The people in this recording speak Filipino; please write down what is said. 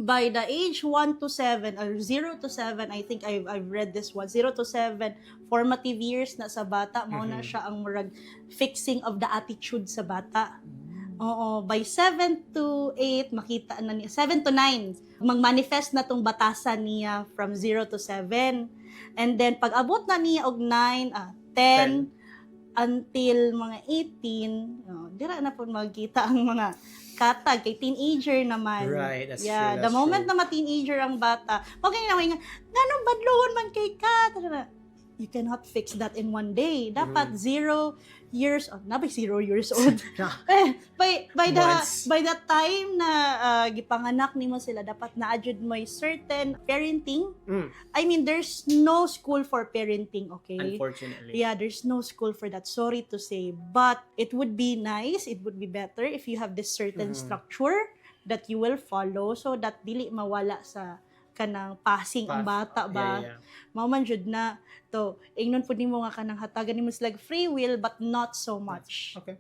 by the age 1 to 7 or 0 to 7, I think I've read this one, 0 to 7 formative years na sa bata, mao na siya ang murag fixing of the attitude sa bata. Oo, by 7 to 8 makita na niya, 7 to 9 magmanifest na tong batasan niya from 0 to 7. And then pag abot na niya og 9, 10 until mga 18, dira na po magkita ang mga katag kay teenager naman. Right, that's true, yeah, that's the moment true. na ma-teenager ang bata, okay na nga, ganong badluhon man kay ka. You cannot fix that in one day. Dapat 0 years old. Nabay 0 years old. by the time na gipanganak nimo sila, dapat na-adjud mo certain parenting. I mean, there's no school for parenting, okay? Unfortunately. Yeah, there's no school for that. Sorry to say. But it would be nice, it would be better if you have this certain structure that you will follow so that dili mawala sa kanang passing ang bata ba. Yeah. Mauman jud na to ingnon pud nimo nga kanang hatagan nimo sila free will but not so much. Okay.